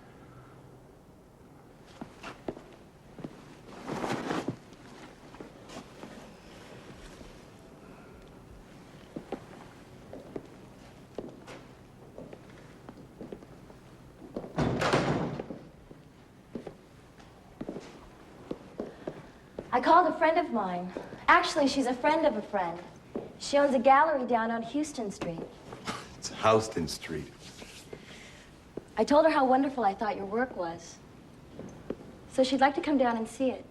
I called a friend of mine. Actually, she's a friend of a friend. She owns a gallery down on Houston Street. It's Houston Street. I told her how wonderful I thought your work was. So she'd like to come down and see it.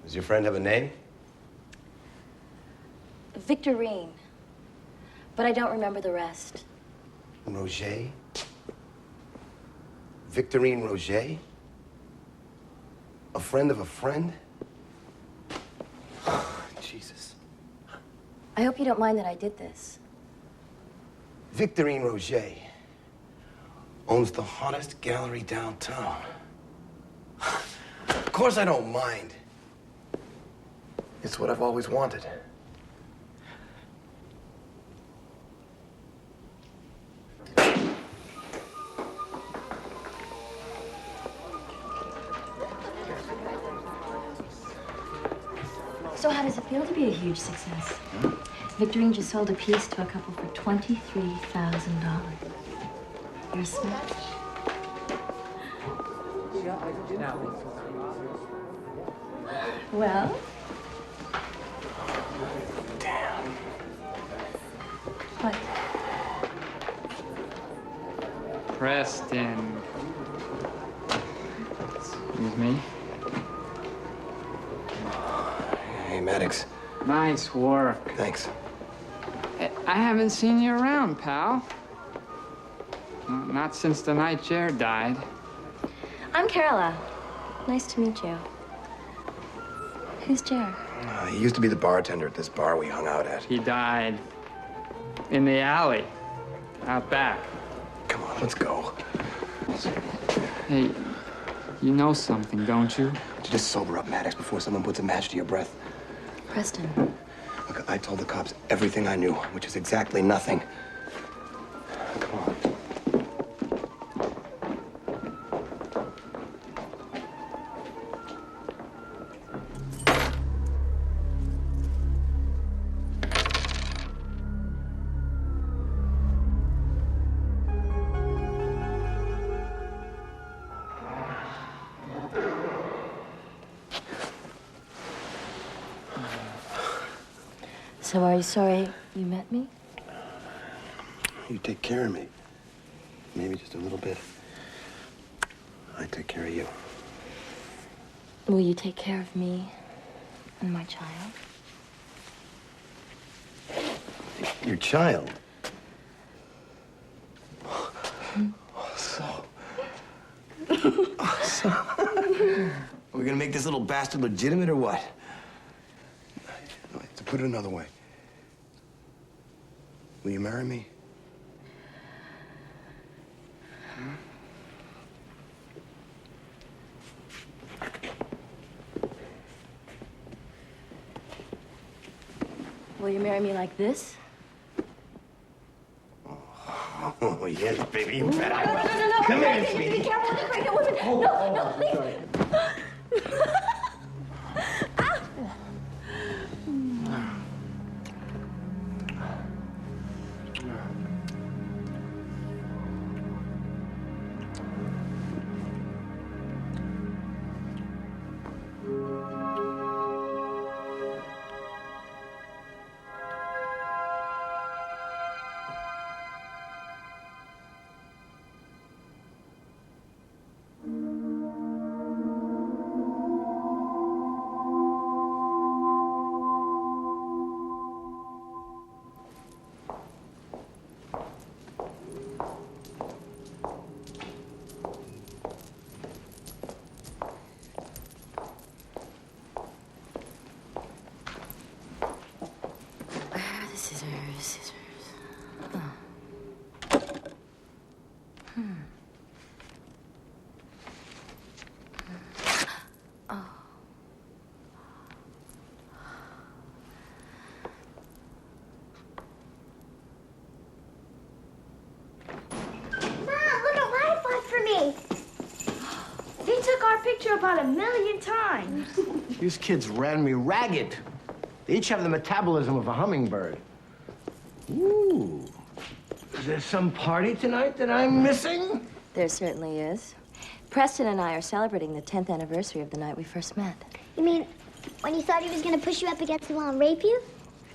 Does your friend have a name? Victorine. But I don't remember the rest. Roger? Victorine Roger? A friend of a friend? Jesus. I hope you don't mind that I did this. Victorine Roger owns the hottest gallery downtown. Of course I don't mind. It's what I've always wanted. So how does it feel to be a huge success? Victorine just sold a piece to a couple for $23,000. You're a smash. Well? Damn. What? Preston. Excuse me. Hey, Maddox. Nice work. Thanks. I haven't seen you around, pal. Not since the night Jer died. I'm Carola. Nice to meet you. Who's Jer? He used to be the bartender at this bar we hung out at. He died in the alley out back. Come on, let's go. Hey, you know something, don't you? Just sober up, Maddox, before someone puts a match to your breath. Preston. Look, I told the cops everything I knew, which is exactly nothing. Come on. So are you sorry you met me? You take care of me. Maybe just a little bit. I take care of you. Will you take care of me and my child? Your child? So... We're gonna make this little bastard legitimate or what? No, to put it another way. Will you marry me? Will you marry me like this? Oh, yes, baby, you bet I will. No. Come here, sweetie. Be careful, the pregnant woman. No, please. Scissors. Oh. Oh. Mom, look at what I bought for me. They took our picture about 1,000,000 times. These kids ran me ragged. They each have the metabolism of a hummingbird. Ooh. Is there some party tonight that I'm missing? There certainly is. Preston and I are celebrating the 10th anniversary of the night we first met. You mean when you thought he was going to push you up against the wall and rape you?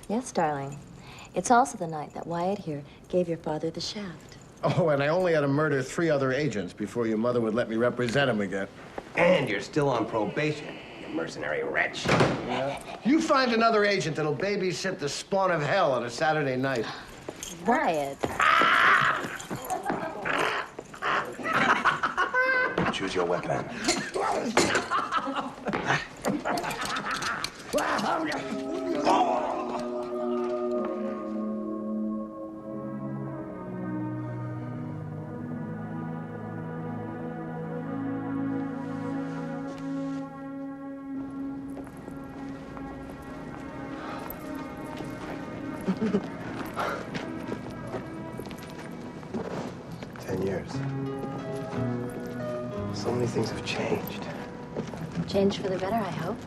Yes, darling. It's also the night that Wyatt here gave your father the shaft. Oh, and I only had to murder 3 other agents before your mother would let me represent him again. And you're still on probation, you mercenary wretch. Yeah. You find another agent that'll babysit the spawn of hell on a Saturday night. Wyatt. Choose your weapon. Years. So many things have changed. Changed for the better, I hope.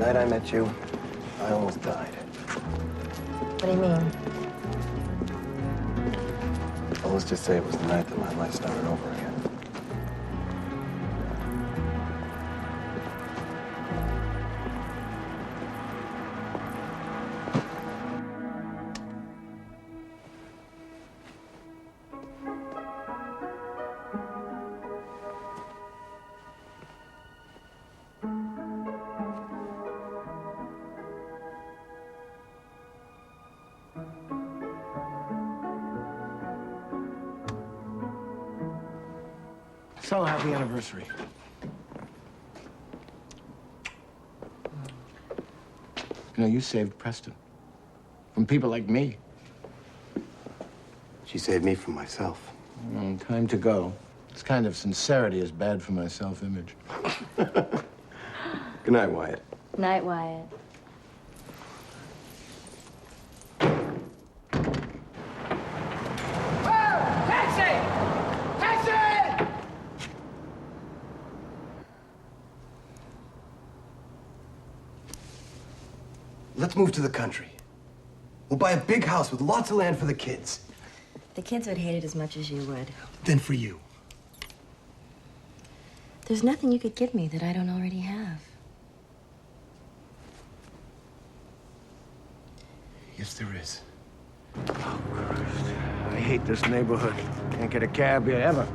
The night I met you, I almost died. What do you mean? Well, let's just say it was the night that my life started over again. So, happy anniversary. You know, you saved Preston. From people like me. She saved me from myself. Time to go. This kind of sincerity is bad for my self-image. Good night, Wyatt. Night, Wyatt. Let's move to the country. We'll buy a big house with lots of land for the kids. The kids would hate it as much as you would. Then for you. There's nothing you could give me that I don't already have. Yes, there is. Oh, Christ. I hate this neighborhood. Can't get a cab here ever.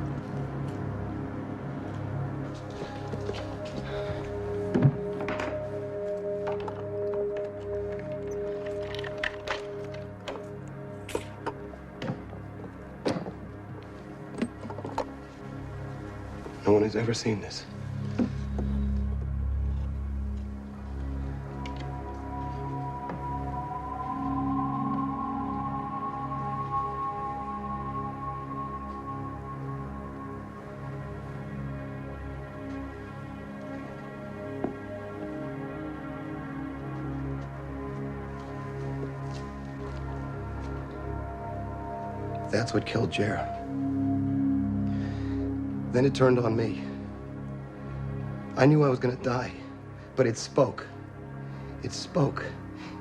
No one has ever seen this. That's what killed Jer. Then it turned on me. I knew I was gonna die, but it spoke. It spoke.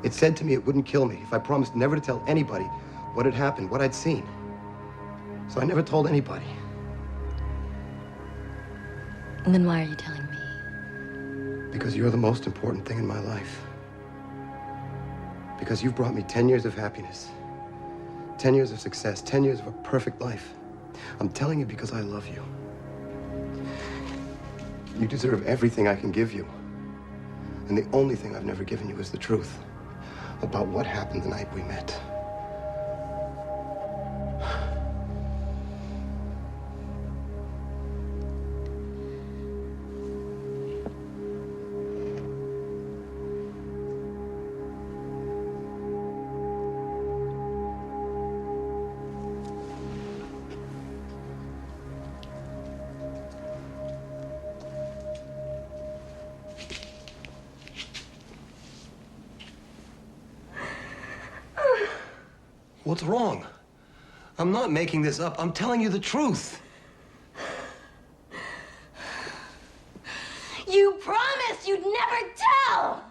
It said to me it wouldn't kill me if I promised never to tell anybody what had happened, what I'd seen. So I never told anybody. And then why are you telling me? Because you're the most important thing in my life. Because you've brought me 10 years of happiness, 10 years of success, 10 years of a perfect life. I'm telling you because I love you. You deserve everything I can give you. And the only thing I've never given you is the truth about what happened the night we met. What's wrong? I'm not making this up. I'm telling you the truth. You promised you'd never tell!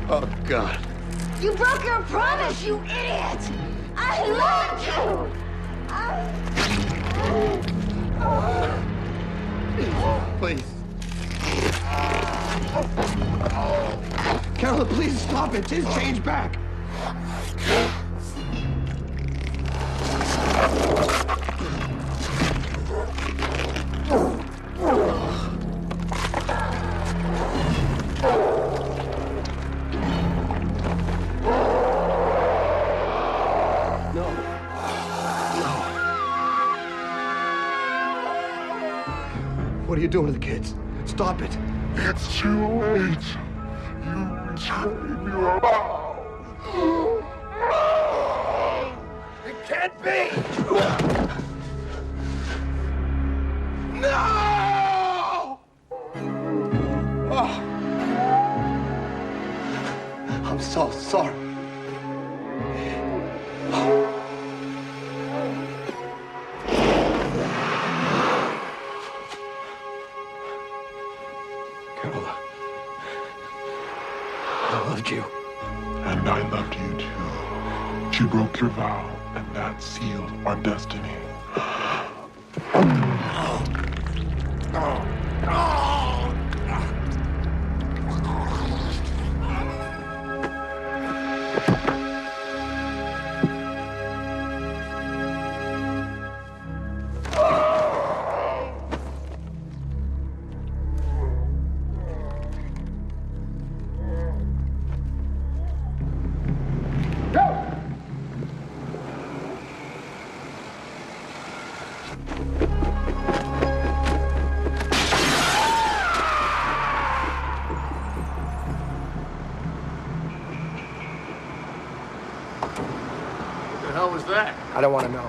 Oh, God. You broke your promise, you idiot! I loved you! Please. Carol, please stop it. Just change back. What are you doing to the kids? Stop it. It's too late. You betrayed me. It can't be! No! Oh. I'm so sorry. Carola, I loved you. And I loved you too. You broke your vow, and that sealed our destiny. What the hell was that? I don't want to know.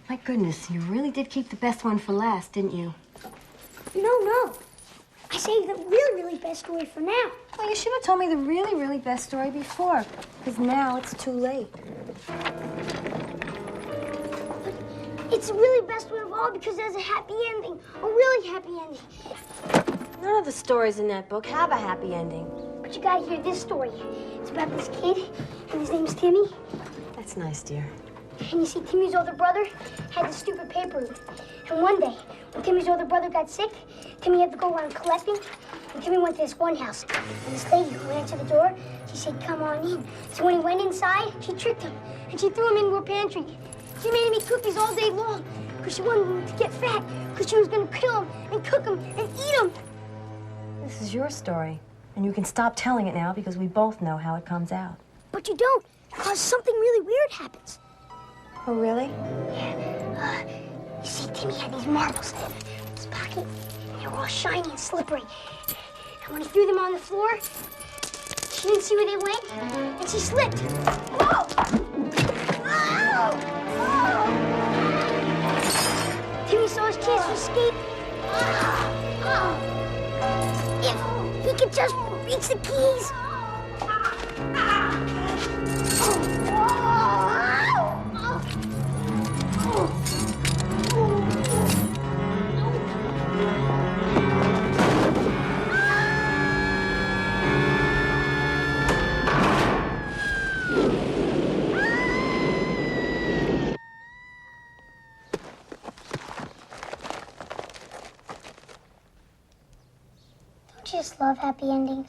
My goodness, you really did keep the best one for last, didn't you? No. I saved the really, really best story for now. Well, you should have told me the really, really best story before, because now it's too late. It's the really best one of all because there's a happy ending. A really happy ending. None of the stories in that book have a happy ending. But you gotta hear this story. It's about this kid, and his name's Timmy. That's nice, dear. And you see, Timmy's older brother had this stupid paper route. And one day, when Timmy's older brother got sick, Timmy had to go around collecting. And Timmy went to this one house. And this lady who answered the door, she said, "Come on in." So when he went inside, she tricked him. And she threw him into her pantry. She made him eat cookies all day long because she wanted him to get fat, because she was going to kill him and cook him and eat him. This is your story, and you can stop telling it now because we both know how it comes out. But you don't, because something really weird happens. Oh, really? Yeah. You see, Timmy had these marbles in his pocket, and they were all shiny and slippery. And when he threw them on the floor, she didn't see where they went, and she slipped. Whoa! Oh! Oh! Timmy saw his chance to escape. If he could just reach the keys. Don't you just love happy endings?